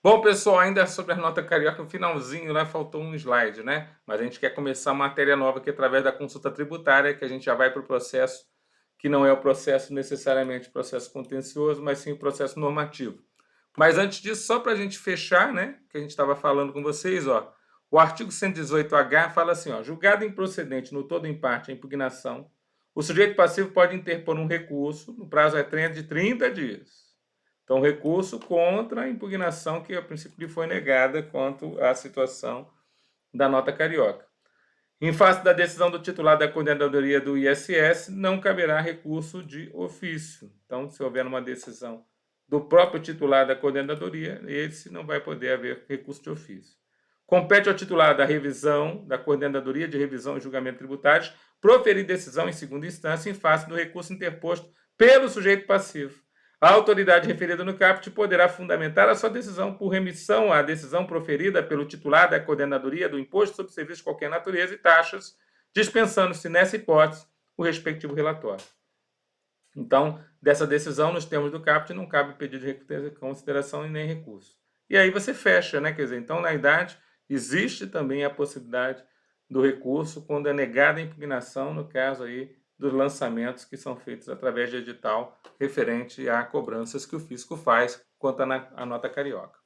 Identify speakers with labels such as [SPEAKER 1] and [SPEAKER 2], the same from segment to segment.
[SPEAKER 1] Bom, pessoal, ainda sobre a nota carioca, no finalzinho, né, faltou um slide, né? Mas a gente quer começar uma matéria nova aqui através da consulta tributária, que a gente já vai para o processo, que não é o processo necessariamente o processo contencioso, mas sim o processo normativo. Mas antes disso, só para a gente fechar, né, que a gente estava falando com vocês, ó, o artigo 118H fala assim, ó, julgado improcedente no todo ou em parte a impugnação, o sujeito passivo pode interpor um recurso no prazo de 30 dias. Então, recurso contra a impugnação que a princípio lhe foi negada quanto à situação da nota carioca. Em face da decisão do titular da coordenadoria do ISS, não caberá recurso de ofício. Então, se houver uma decisão do próprio titular da coordenadoria, esse não vai poder haver recurso de ofício. Compete ao titular da revisão, da coordenadoria de revisão e julgamento tributários, proferir decisão em segunda instância em face do recurso interposto pelo sujeito passivo. A autoridade referida no caput poderá fundamentar a sua decisão por remissão à decisão proferida pelo titular da coordenadoria do imposto sobre serviços de qualquer natureza e taxas, dispensando-se, nessa hipótese, o respectivo relatório. Então, dessa decisão, nos termos do caput, não cabe pedido de consideração e nem recurso. E aí você fecha, né? Quer dizer, então, na verdade, existe também a possibilidade do recurso quando é negada a impugnação, no caso aí dos lançamentos que são feitos através de edital referente a cobranças que o fisco faz quanto à nota carioca.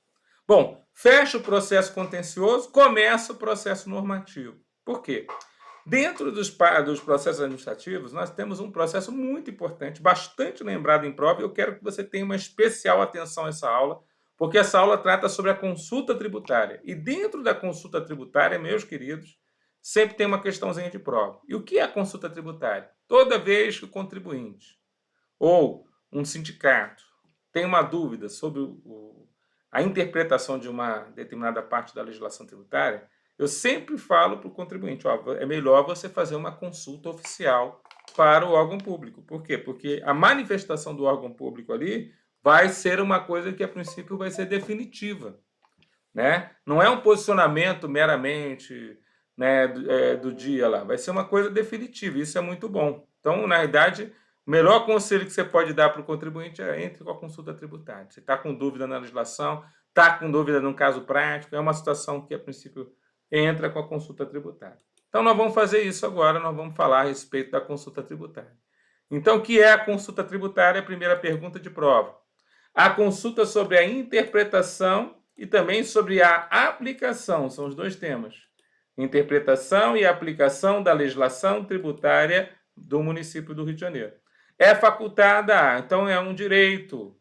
[SPEAKER 1] Bom, fecha o processo contencioso, começa o processo normativo. Por quê? Dentro dos processos administrativos, nós temos um processo muito importante, bastante lembrado em prova, e eu quero que você tenha uma especial atenção a essa aula, porque essa aula trata sobre a consulta tributária. E dentro da consulta tributária, meus queridos, sempre tem uma questãozinha de prova. E o que é a consulta tributária? Toda vez que o contribuinte ou um sindicato tem uma dúvida sobre a interpretação de uma determinada parte da legislação tributária, eu sempre falo para o contribuinte, ó, é melhor você fazer uma consulta oficial para o órgão público. Por quê? Porque a manifestação do órgão público ali vai ser uma coisa que, a princípio, vai ser definitiva. Né? Não é um posicionamento meramente, né, do dia lá, vai ser uma coisa definitiva, isso é muito bom. Então, na verdade, o melhor conselho que você pode dar para o contribuinte é entre com a consulta tributária. Você está com dúvida na legislação, está com dúvida num caso prático, é uma situação que, a princípio, entra com a consulta tributária. Então, nós vamos fazer isso agora, nós vamos falar a respeito da consulta tributária. Então, o que é a consulta tributária? A primeira pergunta de prova. A consulta sobre a interpretação e também sobre a aplicação, são os dois temas. Interpretação e aplicação da legislação tributária do município do Rio de Janeiro. É facultada, então é um direito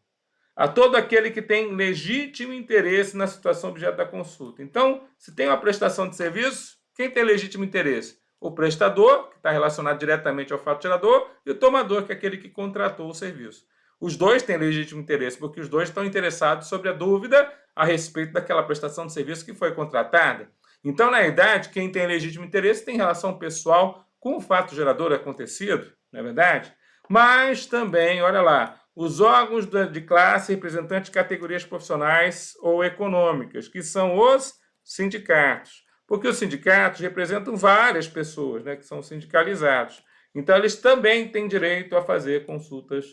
[SPEAKER 1] a todo aquele que tem legítimo interesse na situação objeto da consulta. Então, se tem uma prestação de serviço, quem tem legítimo interesse? O prestador, que está relacionado diretamente ao fato gerador, e o tomador, que é aquele que contratou o serviço. Os dois têm legítimo interesse, porque os dois estão interessados sobre a dúvida a respeito daquela prestação de serviço que foi contratada. Então, na verdade, quem tem legítimo interesse tem relação pessoal com o fato gerador acontecido, não é verdade? Mas também, olha lá, os órgãos de classe representantes de categorias profissionais ou econômicas, que são os sindicatos. Porque os sindicatos representam várias pessoas, né, que são sindicalizados. Então, eles também têm direito a fazer consultas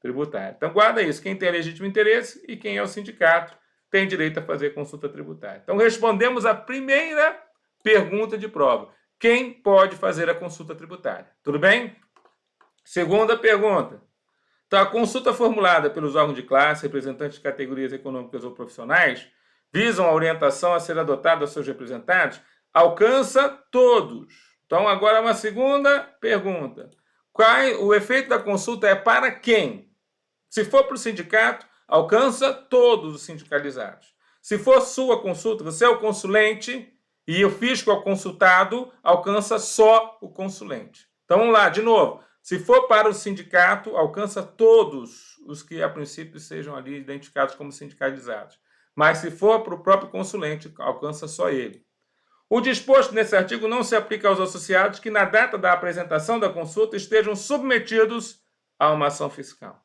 [SPEAKER 1] tributárias. Então, guarda isso. Quem tem legítimo interesse e quem é o sindicato tem direito a fazer consulta tributária. Então, respondemos a primeira pergunta de prova. Quem pode fazer a consulta tributária? Tudo bem? Segunda pergunta. Então, a consulta formulada pelos órgãos de classe, representantes de categorias econômicas ou profissionais, visam a orientação a ser adotada aos seus representados, alcança todos. Então, agora uma segunda pergunta. O efeito da consulta é para quem? Se for para o sindicato, alcança todos os sindicalizados. Se for sua consulta, você é o consulente e o fisco é o consultado, alcança só o consulente. Então, vamos lá, de novo. Se for para o sindicato, alcança todos os que, a princípio, sejam ali identificados como sindicalizados. Mas se for para o próprio consulente, alcança só ele. O disposto nesse artigo não se aplica aos associados que, na data da apresentação da consulta, estejam submetidos a uma ação fiscal.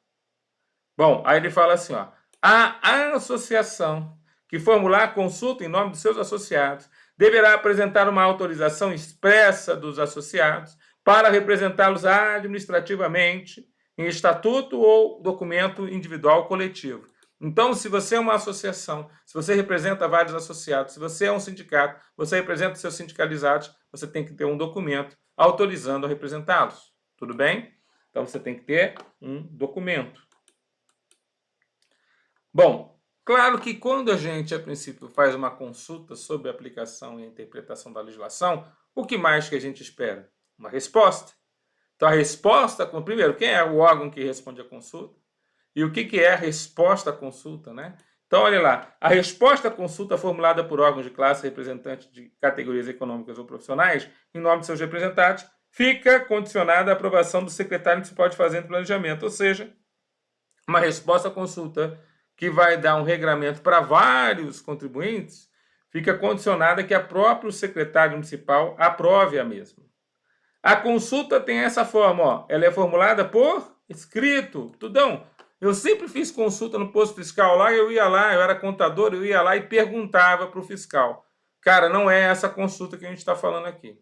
[SPEAKER 1] Bom, aí ele fala assim, ó, a associação que formular a consulta em nome dos seus associados deverá apresentar uma autorização expressa dos associados para representá-los administrativamente em estatuto ou documento individual coletivo. Então, se você é uma associação, se você representa vários associados, se você é um sindicato, você representa seus sindicalizados, você tem que ter um documento autorizando a representá-los. Tudo bem? Então, você tem que ter um documento. Bom, claro que quando a gente, a princípio, faz uma consulta sobre a aplicação e a interpretação da legislação, o que mais que a gente espera? Uma resposta. Então, a resposta, primeiro, quem é o órgão que responde à consulta? E o que é a resposta à consulta, né? Então, olha lá, a resposta à consulta formulada por órgãos de classe representantes de categorias econômicas ou profissionais, em nome de seus representantes, fica condicionada à aprovação do secretário municipal de Fazenda e Planejamento, ou seja, uma resposta à consulta que vai dar um regramento para vários contribuintes, fica condicionada que a próprio secretário municipal aprove a mesma. A consulta tem essa forma, ó, ela é formulada por escrito, tudão. Eu sempre fiz consulta no posto fiscal lá, eu era contador, eu ia lá e perguntava para o fiscal. Cara, não é essa consulta que a gente está falando aqui.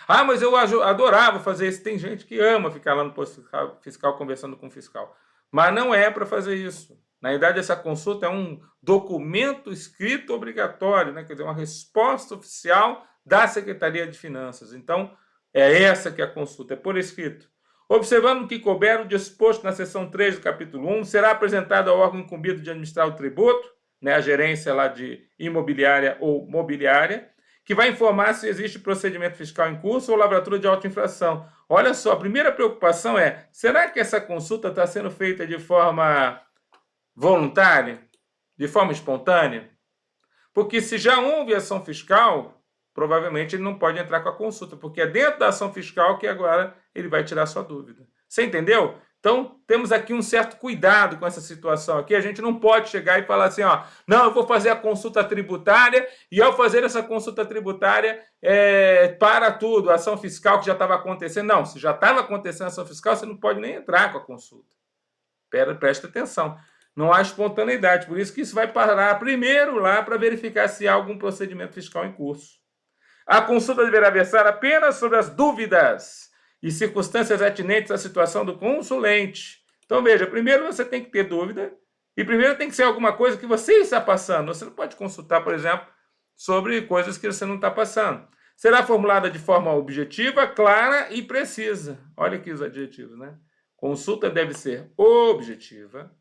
[SPEAKER 1] Ah, mas eu adorava fazer isso. Tem gente que ama ficar lá no posto fiscal conversando com o fiscal. Mas não é para fazer isso. Na verdade, essa consulta é um documento escrito obrigatório, né? Quer dizer, uma resposta oficial da Secretaria de Finanças. Então, é essa que é a consulta, é por escrito. Observando que couber o disposto na seção 3 do capítulo 1, será apresentado ao órgão incumbido de administrar o tributo, né, a gerência lá de imobiliária ou mobiliária, que vai informar se existe procedimento fiscal em curso ou lavratura de autoinfração. Olha só, a primeira preocupação é, será que essa consulta está sendo feita de forma voluntária, de forma espontânea? Porque se já houve ação fiscal, provavelmente ele não pode entrar com a consulta, porque é dentro da ação fiscal que agora ele vai tirar sua dúvida. Você entendeu? Então, temos aqui um certo cuidado com essa situação aqui. A gente não pode chegar e falar assim, ó, não, eu vou fazer a consulta tributária e ao fazer essa consulta tributária, para tudo, a ação fiscal que já estava acontecendo. Não, se já estava acontecendo a ação fiscal, você não pode nem entrar com a consulta. Presta atenção. Não há espontaneidade, por isso que isso vai parar primeiro lá para verificar se há algum procedimento fiscal em curso. A consulta deverá versar apenas sobre as dúvidas e circunstâncias atinentes à situação do consulente. Então, veja, primeiro você tem que ter dúvida e primeiro tem que ser alguma coisa que você está passando. Você não pode consultar, por exemplo, sobre coisas que você não está passando. Será formulada de forma objetiva, clara e precisa. Olha aqui os adjetivos, né? Consulta deve ser objetiva,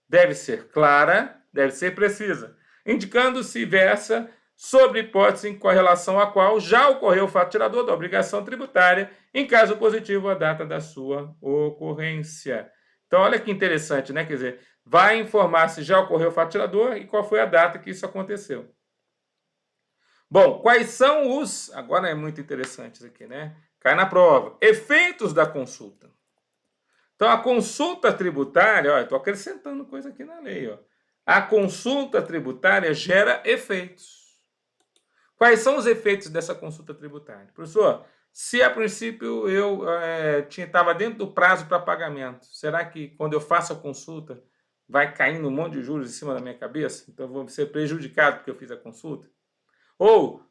[SPEAKER 1] deve ser clara, deve ser precisa, indicando se versa sobre hipótese em correlação à qual já ocorreu o fato tirador da obrigação tributária, em caso positivo, a data da sua ocorrência. Então, olha que interessante, né? Quer dizer, vai informar se já ocorreu o fato tirador e qual foi a data que isso aconteceu. Bom, quais são os... Agora é muito interessante isso aqui, né? Cai na prova. Efeitos da consulta. Então, a consulta tributária, olha, estou acrescentando coisa aqui na lei, ó. A consulta tributária gera efeitos. Quais são os efeitos dessa consulta tributária? Professor, se a princípio eu estava dentro do prazo para pagamento, será que quando eu faço a consulta vai caindo um monte de juros em cima da minha cabeça? Então eu vou ser prejudicado porque eu fiz a consulta? Ou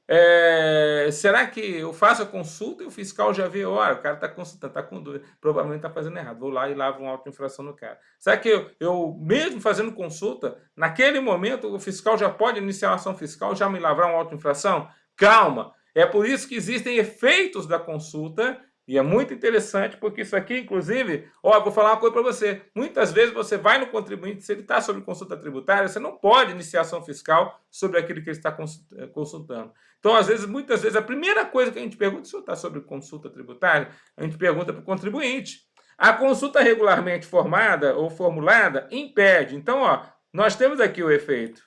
[SPEAKER 1] será que eu faço a consulta e o fiscal já vê, olha, o cara está consultando, está com dúvida, provavelmente está fazendo errado, vou lá e lavo uma autoinfração no cara. Será que eu, mesmo fazendo consulta, naquele momento o fiscal já pode iniciar uma ação fiscal, já me lavrar uma autoinfração? Calma, é por isso que existem efeitos da consulta. E é muito interessante, porque isso aqui, inclusive, vou falar uma coisa para você. Muitas vezes você vai no contribuinte, se ele está sobre consulta tributária, você não pode iniciar ação fiscal sobre aquilo que ele está consultando. Então, muitas vezes, a primeira coisa que a gente pergunta, se está sobre consulta tributária, a gente pergunta para o contribuinte. A consulta regularmente formada ou formulada impede. Então, nós temos aqui o efeito.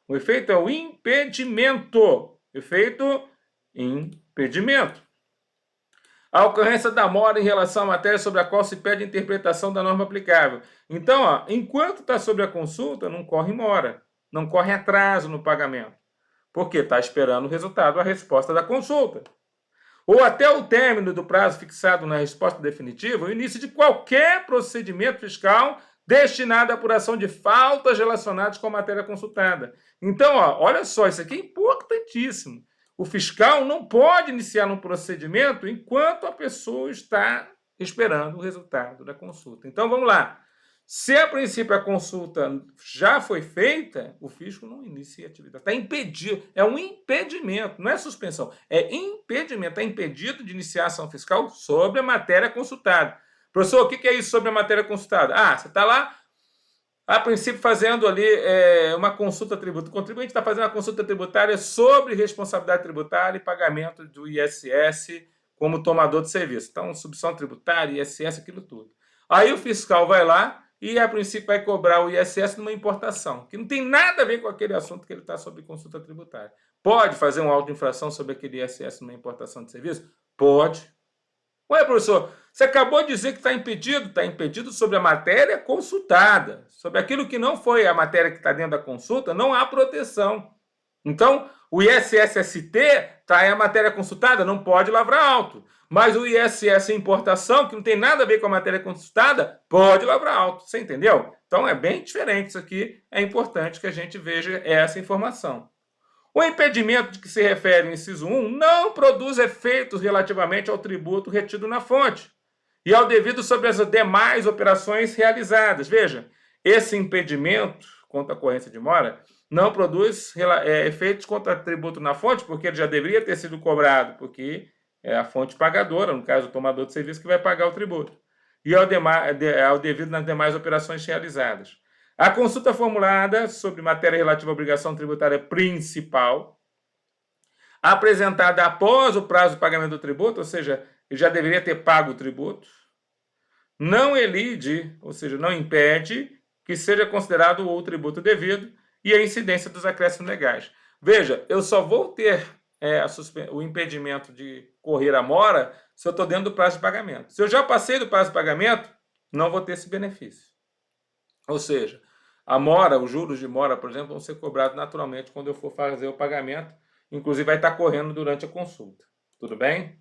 [SPEAKER 1] O efeito é o impedimento. Efeito impedimento. A ocorrência da mora em relação à matéria sobre a qual se pede a interpretação da norma aplicável. Então, enquanto está sobre a consulta, não corre mora, não corre atraso no pagamento, porque está esperando o resultado, a resposta da consulta. Ou até o término do prazo fixado na resposta definitiva, o início de qualquer procedimento fiscal destinado à apuração de faltas relacionadas com a matéria consultada. Então, olha só, isso aqui é importantíssimo. O fiscal não pode iniciar um procedimento enquanto a pessoa está esperando o resultado da consulta. Então, vamos lá. Se a princípio a consulta já foi feita, o fisco não inicia a atividade. Está impedido. É um impedimento, não é suspensão. É impedimento. Está impedido de iniciar ação fiscal sobre a matéria consultada. Professor, o que é isso sobre a matéria consultada? Ah, você está lá, a princípio, fazendo ali uma consulta tributária. O contribuinte está fazendo uma consulta tributária sobre responsabilidade tributária e pagamento do ISS como tomador de serviço. Então, subção tributária, ISS, aquilo tudo. Aí o fiscal vai lá e, a princípio, vai cobrar o ISS numa importação, que não tem nada a ver com aquele assunto que ele está sobre consulta tributária. Pode fazer uma auto-infração sobre aquele ISS numa importação de serviço? Pode. Ué, professor, você acabou de dizer que está impedido. Está impedido sobre a matéria consultada. Sobre aquilo que não foi a matéria que está dentro da consulta, não há proteção. Então, o ISS-ST está em a matéria consultada, não pode lavrar alto. Mas o ISS importação, que não tem nada a ver com a matéria consultada, pode lavrar alto. Você entendeu? Então, é bem diferente isso aqui. É importante que a gente veja essa informação. O impedimento de que se refere o inciso 1 não produz efeitos relativamente ao tributo retido na fonte e ao devido sobre as demais operações realizadas. Veja, esse impedimento contra a ocorrência de mora não produz efeitos contra tributo na fonte, porque ele já deveria ter sido cobrado, porque é a fonte pagadora, no caso o tomador de serviço, que vai pagar o tributo, e ao devido nas demais operações realizadas. A consulta formulada sobre matéria relativa à obrigação tributária principal, apresentada após o prazo de pagamento do tributo, ou seja, ele já deveria ter pago o tributo, não elide, ou seja, não impede que seja considerado o tributo devido e a incidência dos acréscimos legais. Veja, eu só vou ter o impedimento de correr a mora se eu estou dentro do prazo de pagamento. Se eu já passei do prazo de pagamento, não vou ter esse benefício. Ou seja, a mora, os juros de mora, por exemplo, vão ser cobrados naturalmente quando eu for fazer o pagamento. Inclusive, vai estar correndo durante a consulta. Tudo bem?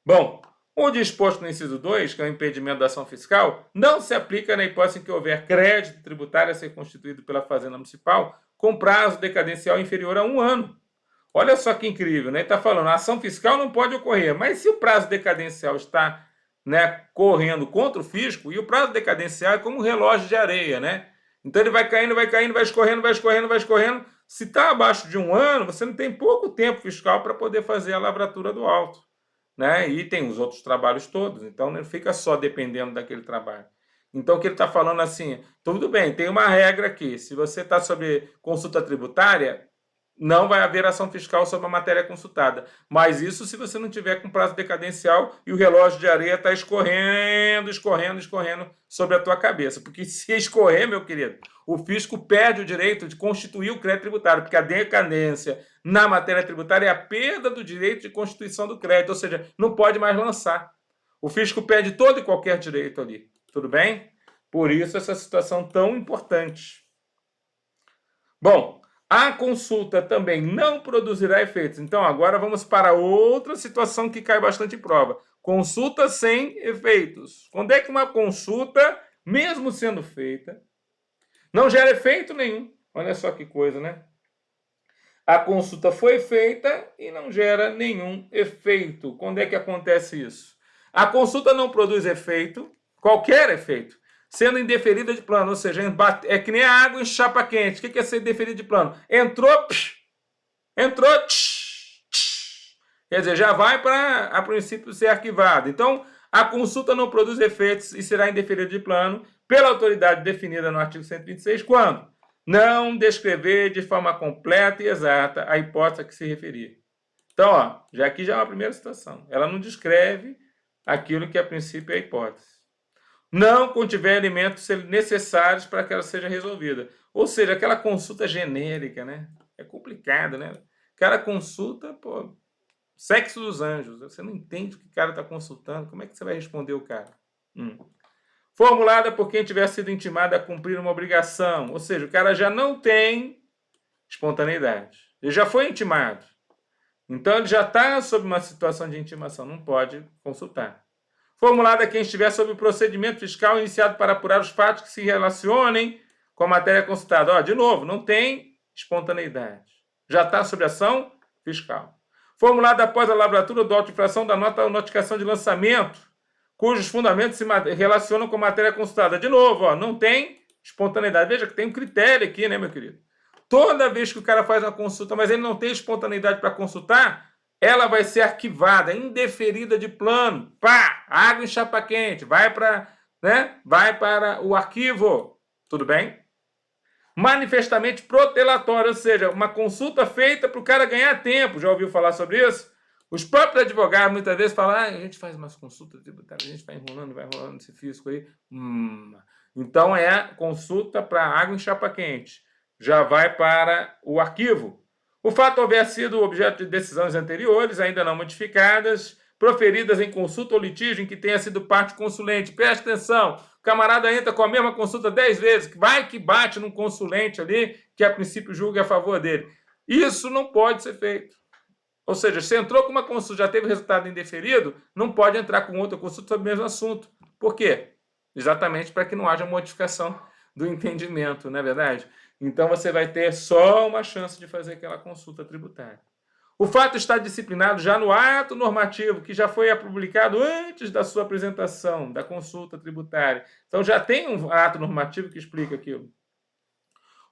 [SPEAKER 1] Bom, o disposto no inciso 2, que é o impedimento da ação fiscal, não se aplica na hipótese em que houver crédito tributário a ser constituído pela Fazenda Municipal com prazo decadencial inferior a 1 ano. Olha só que incrível, né? Ele está falando, a ação fiscal não pode ocorrer, mas se o prazo decadencial está correndo contra o fisco, e o prazo decadencial é como um relógio de areia, né? Então ele vai caindo, vai escorrendo, vai escorrendo, vai escorrendo. Se está abaixo de 1 ano, você não tem pouco tempo fiscal para poder fazer a lavratura do auto, né? E tem os outros trabalhos todos, então não fica só dependendo daquele trabalho. Então o que ele está falando assim, tudo bem, tem uma regra aqui, se você está sobre consulta tributária, não vai haver ação fiscal sobre a matéria consultada. Mas isso se você não tiver com prazo decadencial e o relógio de areia está escorrendo, escorrendo, escorrendo sobre a tua cabeça. Porque se escorrer, meu querido, o fisco perde o direito de constituir o crédito tributário, porque a decadência na matéria tributária é a perda do direito de constituição do crédito, ou seja, não pode mais lançar. O fisco perde todo e qualquer direito ali. Tudo bem? Por isso essa situação tão importante. Bom, a consulta também não produzirá efeitos. Então, agora vamos para outra situação que cai bastante em prova. Consulta sem efeitos. Quando é que uma consulta, mesmo sendo feita, não gera efeito nenhum? Olha só que coisa, né? A consulta foi feita e não gera nenhum efeito. Quando é que acontece isso? A consulta não produz efeito, qualquer efeito, sendo indeferida de plano, ou seja, é que nem a água em chapa quente. O que é ser indeferida de plano? Entrou, quer dizer, já vai para, a princípio, ser arquivado. Então, a consulta não produz efeitos e será indeferida de plano pela autoridade definida no artigo 126, quando não descrever de forma completa e exata a hipótese a que se referir. Então, ó, aqui já é uma primeira situação. Ela não descreve aquilo que, a princípio, é a hipótese. Não contiver elementos necessários para que ela seja resolvida. Ou seja, aquela consulta genérica, né? É complicado, né? Aquela consulta, pô, sexo dos anjos. Você não entende o que o cara está consultando. Como é que você vai responder o cara? Formulada por quem tiver sido intimado a cumprir uma obrigação. Ou seja, o cara já não tem espontaneidade. Ele já foi intimado. Então, ele já está sob uma situação de intimação. Não pode consultar. Formulada quem estiver sob o procedimento fiscal iniciado para apurar os fatos que se relacionem com a matéria consultada. Ó, de novo, não tem espontaneidade. Já está sob ação fiscal. Formulada após a lavratura da auto-infração da nota ou notificação de lançamento, cujos fundamentos se relacionam com a matéria consultada. De novo, ó, não tem espontaneidade. Veja que tem um critério aqui, né, meu querido? Toda vez que o cara faz uma consulta, mas ele não tem espontaneidade para consultar, ela vai ser arquivada, indeferida de plano. Pá, água em chapa quente, vai para, né? Vai para o arquivo. Tudo bem? Manifestamente protelatório, ou seja, uma consulta feita para o cara ganhar tempo. Já ouviu falar sobre isso? Os próprios advogados muitas vezes falam, a gente faz umas consultas tributárias, a gente vai enrolando esse fisco aí. Então é consulta para água em chapa quente. Já vai para o arquivo. O fato houver sido objeto de decisões anteriores, ainda não modificadas, proferidas em consulta ou litígio em que tenha sido parte consulente. Preste atenção, o camarada entra com a mesma consulta 10 vezes, vai que bate num consulente ali, que a princípio julga a favor dele. Isso não pode ser feito. Ou seja, se entrou com uma consulta, já teve resultado indeferido, não pode entrar com outra consulta sobre o mesmo assunto. Por quê? Exatamente para que não haja modificação do entendimento, não é verdade? Então você vai ter só uma chance de fazer aquela consulta tributária. O fato está disciplinado já no ato normativo, que já foi publicado antes da sua apresentação, da consulta tributária. Então já tem um ato normativo que explica aquilo.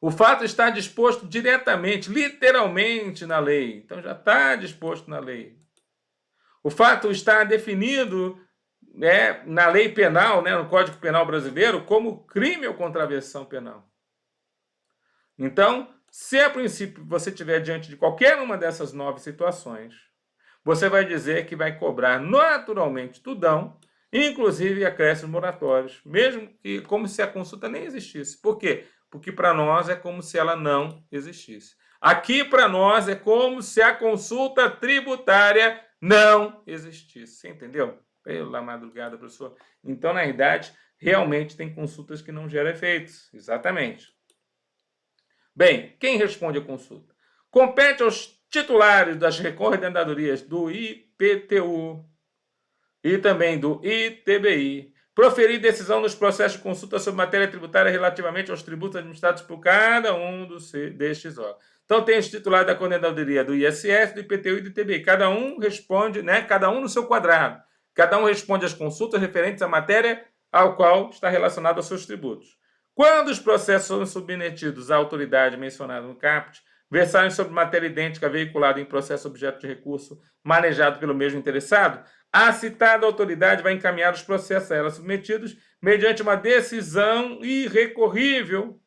[SPEAKER 1] O fato está disposto diretamente, literalmente na lei. Então já está disposto na lei. O fato está definido na lei penal, no Código Penal brasileiro, como crime ou contravenção penal. Então, se a princípio você estiver diante de qualquer uma dessas 9 situações, você vai dizer que vai cobrar naturalmente tudão, inclusive acréscimos moratórios, mesmo que como se a consulta nem existisse. Por quê? Porque para nós é como se ela não existisse. Aqui para nós é como se a consulta tributária não existisse. Você entendeu? Pela madrugada, professor. Então, na verdade, realmente tem consultas que não geram efeitos. Exatamente. Bem, quem responde a consulta? Compete aos titulares das coordenadorias do IPTU e também do ITBI proferir decisão nos processos de consulta sobre matéria tributária relativamente aos tributos administrados por cada um destes órgãos. Então, tem os titulares da coordenadoria do ISS, do IPTU e do ITBI. Cada um responde, cada um no seu quadrado. Cada um responde às consultas referentes à matéria ao qual está relacionado aos seus tributos. Quando os processos são submetidos à autoridade mencionada no caput, versarem sobre matéria idêntica veiculada em processo objeto de recurso manejado pelo mesmo interessado, a citada autoridade vai encaminhar os processos a ela submetidos mediante uma decisão irrecorrível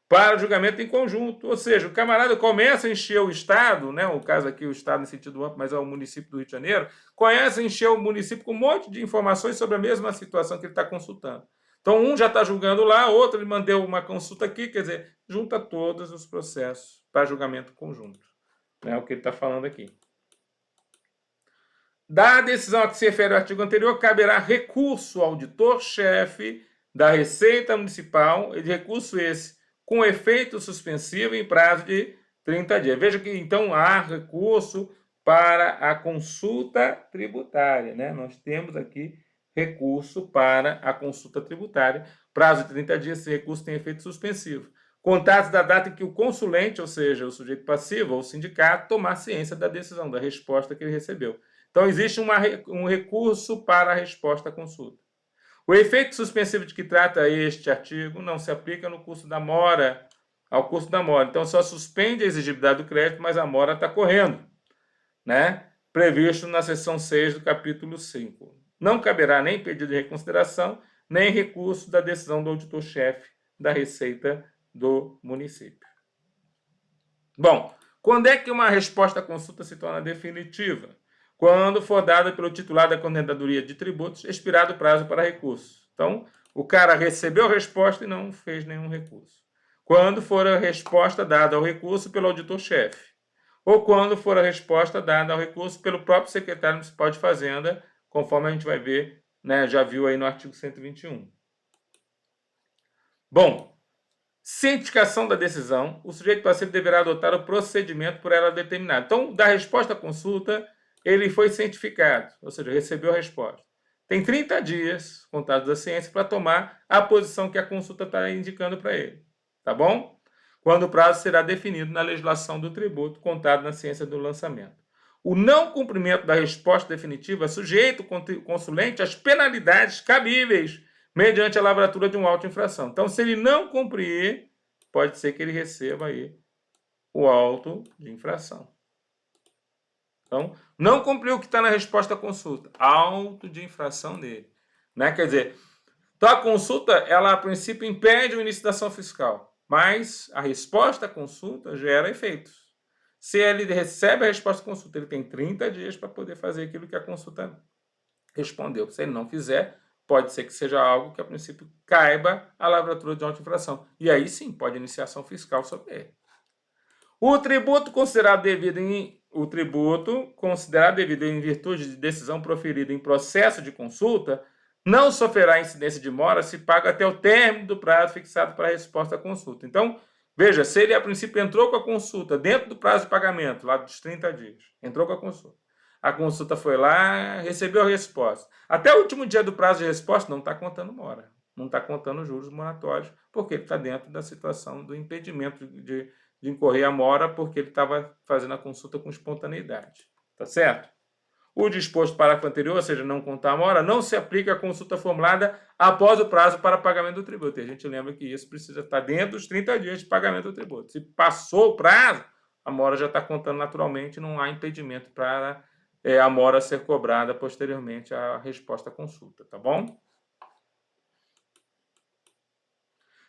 [SPEAKER 1] para julgamento em conjunto. Ou seja, o camarada começa a encher o Estado, o caso aqui o Estado no sentido amplo, mas é o município do Rio de Janeiro, começa a encher o município com um monte de informações sobre a mesma situação que ele está consultando. Então, um já está julgando lá, outro ele mandou uma consulta aqui, quer dizer, junta todos os processos para julgamento conjunto. É o que ele está falando aqui. Da decisão a que se refere o artigo anterior, caberá recurso ao auditor-chefe da Receita Municipal, e de recurso esse com efeito suspensivo em prazo de 30 dias. Veja que, então, há recurso para a consulta tributária, Nós temos aqui recurso para a consulta tributária. Prazo de 30 dias, esse recurso tem efeito suspensivo. Contados da data em que o consulente, ou seja, o sujeito passivo ou o sindicato, tomar ciência da decisão, da resposta que ele recebeu. Então, existe um recurso para a resposta à consulta. O efeito suspensivo de que trata este artigo não se aplica no curso da mora, ao curso da mora. Então, só suspende a exigibilidade do crédito, mas a mora está correndo, previsto na seção 6 do capítulo 5. Não caberá nem pedido de reconsideração, nem recurso da decisão do auditor-chefe da Receita do município. Bom, quando é que uma resposta à consulta se torna definitiva? Quando for dada pelo titular da Coordenadoria de Tributos, expirado o prazo para recurso. Então, o cara recebeu a resposta e não fez nenhum recurso. Quando for a resposta dada ao recurso pelo auditor-chefe. Ou quando for a resposta dada ao recurso pelo próprio secretário municipal de Fazenda, conforme a gente vai ver, já viu aí no artigo 121. Bom, cientificação da decisão, o sujeito passivo deverá adotar o procedimento por ela determinado. Então, da resposta à consulta, ele foi cientificado, ou seja, recebeu a resposta. Tem 30 dias, contados da ciência, para tomar a posição que a consulta está indicando para ele. Tá bom? Quando o prazo será definido na legislação do tributo, contado na ciência do lançamento. O não cumprimento da resposta definitiva sujeita o consulente às penalidades cabíveis mediante a lavratura de um auto de infração. Então, se ele não cumprir, pode ser que ele receba aí o auto de infração. Então, não cumpriu o que está na resposta à consulta. Auto de infração dele. Né? Quer dizer, então a consulta, ela a princípio impede o início da ação fiscal, mas a resposta à consulta gera efeitos. Se ele recebe a resposta à consulta, ele tem 30 dias para poder fazer aquilo que a consulta respondeu. Se ele não fizer, pode ser que seja algo que a princípio caiba a lavratura de auto de infração. E aí sim, pode iniciar ação fiscal sobre ele. O tributo considerado devido em virtude de decisão proferida em processo de consulta não sofrerá incidência de mora se paga até o término do prazo fixado para a resposta à consulta. Então, veja, se ele a princípio entrou com a consulta dentro do prazo de pagamento, lá dos 30 dias, entrou com a consulta foi lá, recebeu a resposta. Até o último dia do prazo de resposta não está contando mora, não está contando juros moratórios, porque ele está dentro da situação do impedimento de incorrer a mora, porque ele estava fazendo a consulta com espontaneidade. Tá certo? O disposto parágrafo anterior, ou seja, não contar a mora, não se aplica à consulta formulada após o prazo para pagamento do tributo. E a gente lembra que isso precisa estar dentro dos 30 dias de pagamento do tributo. Se passou o prazo, a mora já está contando naturalmente, não há impedimento para a mora ser cobrada posteriormente à resposta à consulta, tá bom?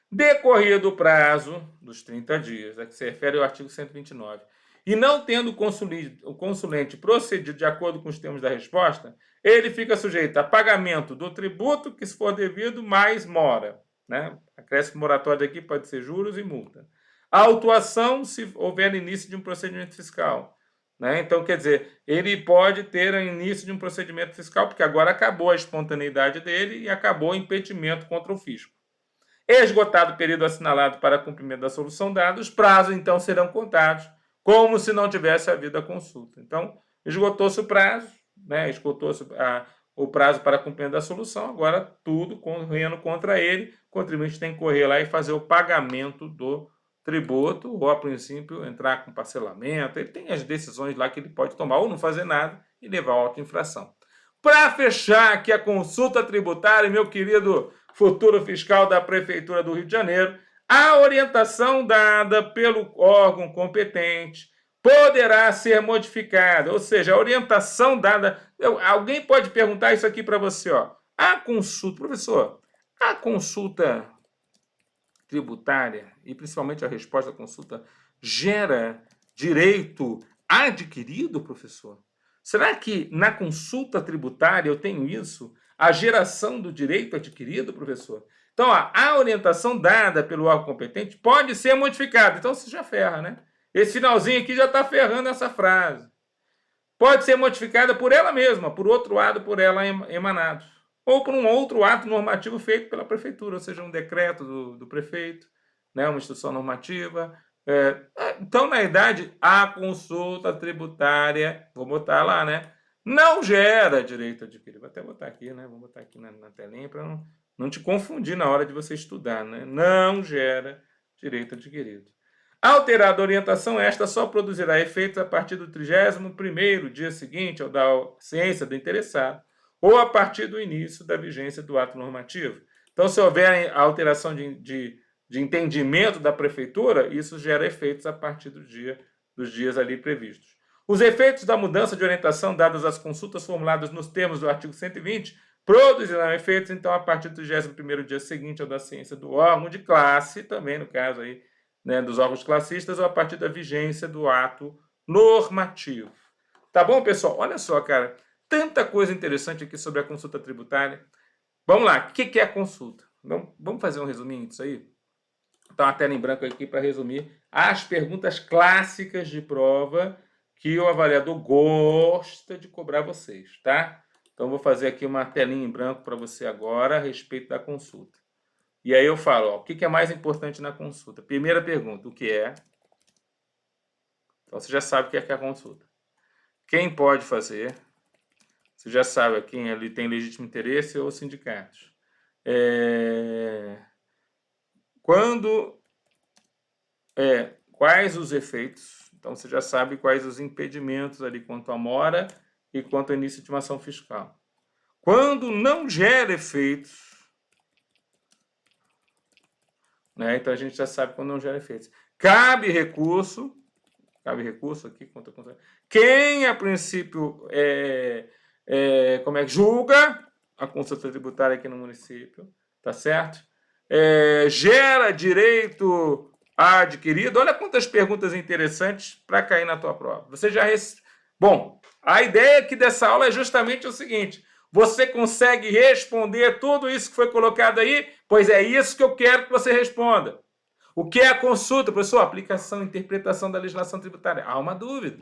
[SPEAKER 1] Decorrido o prazo dos 30 dias, a que se refere ao artigo 129, e não tendo o consulente procedido de acordo com os termos da resposta, ele fica sujeito a pagamento do tributo que se for devido mais mora. Né? Acréscimo moratório aqui pode ser juros e multa. A autuação se houver início de um procedimento fiscal. Né? Então, quer dizer, ele pode ter o início de um procedimento fiscal, porque agora acabou a espontaneidade dele e acabou o impedimento contra o fisco. Esgotado o período assinalado para cumprimento da solução dada, os prazos, então, serão contados como se não tivesse havido a consulta. Então, esgotou-se o prazo, né? Esgotou-se o prazo para cumprimento da solução, agora tudo correndo contra ele, o contribuinte tem que correr lá e fazer o pagamento do tributo, ou, a princípio, entrar com parcelamento. Ele tem as decisões lá que ele pode tomar, ou não fazer nada e levar a auto-infração. Para fechar aqui a consulta tributária, meu querido futuro fiscal da Prefeitura do Rio de Janeiro, a orientação dada pelo órgão competente poderá ser modificada, ou seja, a orientação dada... Alguém pode perguntar isso aqui para você, ó. A consulta, professor, a consulta tributária, e principalmente a resposta à consulta, gera direito adquirido, professor? Será que na consulta tributária eu tenho isso? A geração do direito adquirido, professor? Então, ó, a orientação dada pelo órgão competente pode ser modificada. Então, você já ferra, né? Esse finalzinho aqui já está ferrando essa frase. Pode ser modificada por ela mesma, por outro ato por ela emanado. Ou por um outro ato normativo feito pela prefeitura, ou seja, um decreto do prefeito, né, uma instrução normativa. Então, na verdade, a consulta tributária, vou botar lá, né, não gera direito adquirido. Vou até botar aqui, né, vou botar aqui na telinha para não te confundir na hora de você estudar, né? Não gera direito adquirido. Alterada a orientação, esta só produzirá efeitos a partir do 31º dia seguinte ao da ciência do interessado ou a partir do início da vigência do ato normativo. Então, se houver alteração de entendimento da prefeitura, isso gera efeitos a partir dos dias ali previstos. Os efeitos da mudança de orientação dadas às consultas formuladas nos termos do artigo 120 produzirão efeitos, então, a partir do 31º dia seguinte ao da ciência do órgão de classe, também no caso aí, né, dos órgãos classistas, ou a partir da vigência do ato normativo. Tá bom, pessoal? Olha só, cara, tanta coisa interessante aqui sobre a consulta tributária. Vamos lá, o que é a consulta? Vamos fazer um resuminho disso aí? Então, uma tela em branco aqui para resumir as perguntas clássicas de prova que o avaliador gosta de cobrar vocês, tá? Então, vou fazer aqui uma telinha em branco para você agora a respeito da consulta. E aí eu falo, ó, o que é mais importante na consulta? Primeira pergunta, o que é? Então, você já sabe o que é a consulta. Quem pode fazer? Você já sabe quem ali tem legítimo interesse ou sindicatos. Quais os efeitos Então, você já sabe quais os impedimentos ali quanto à mora e quanto ao início de uma ação fiscal. Quando não gera efeitos, né? Então, a gente já sabe quando não gera efeitos. Cabe recurso aqui, quem, a princípio, julga a consulta tributária aqui no município, tá certo? Gera direito adquirido. Olha quantas perguntas interessantes para cair na tua prova. Você já Bom, a ideia aqui dessa aula é justamente o seguinte: você consegue responder tudo isso que foi colocado aí? Pois é isso que eu quero que você responda. O que é a consulta, professor? Aplicação e interpretação da legislação tributária. Há uma dúvida.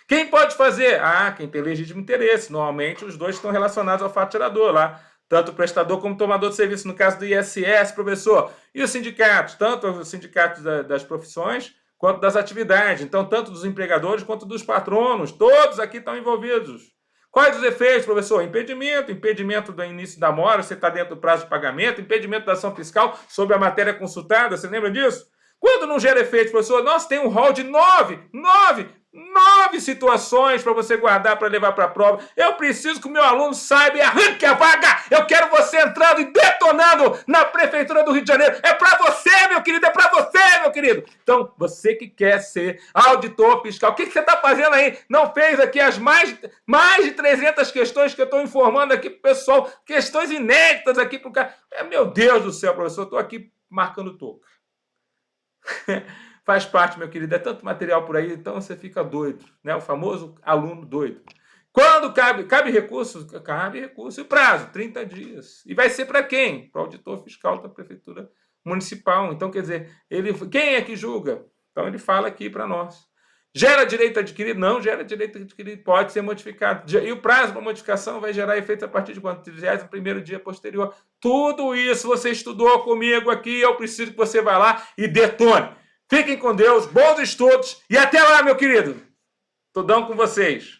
[SPEAKER 1] Quem pode fazer? Quem tem legítimo interesse. Normalmente, os dois estão relacionados ao fato gerador lá. Tanto o prestador como o tomador de serviço. No caso do ISS, professor. E os sindicatos? Tanto os sindicatos das profissões quanto das atividades. Então, tanto dos empregadores quanto dos patronos. Todos aqui estão envolvidos. Quais os efeitos, professor? Impedimento do início da mora, você está dentro do prazo de pagamento, impedimento da ação fiscal sobre a matéria consultada, você lembra disso? Quando não gera efeitos, professor, nós temos um rol de nove situações para você guardar, para levar para a prova. Eu preciso que o meu aluno saiba e arranque a vaga. Eu quero você entrando e detonando na Prefeitura do Rio de Janeiro. É para você, meu querido, é para você, meu querido. Então, você que quer ser auditor fiscal, o que você está fazendo aí? Não fez aqui as mais de 300 questões que eu estou informando aqui para o pessoal, questões inéditas aqui para o cara. Meu Deus do céu, professor, eu estou aqui marcando touca. Faz parte, meu querido, é tanto material por aí, então você fica doido, né? O famoso aluno doido. Quando cabe recurso? Cabe recurso. E o prazo? 30 dias. E vai ser para quem? Para o auditor fiscal da Prefeitura Municipal. Então, quer dizer, quem é que julga? Então, ele fala aqui para nós. Gera direito adquirido? Não gera direito adquirido, pode ser modificado. E o prazo para modificação vai gerar efeito a partir de quanto? 31º dia posterior. Tudo isso você estudou comigo aqui, eu preciso que você vá lá e detone. Fiquem com Deus, bons estudos e até lá, meu querido. Tudão com vocês.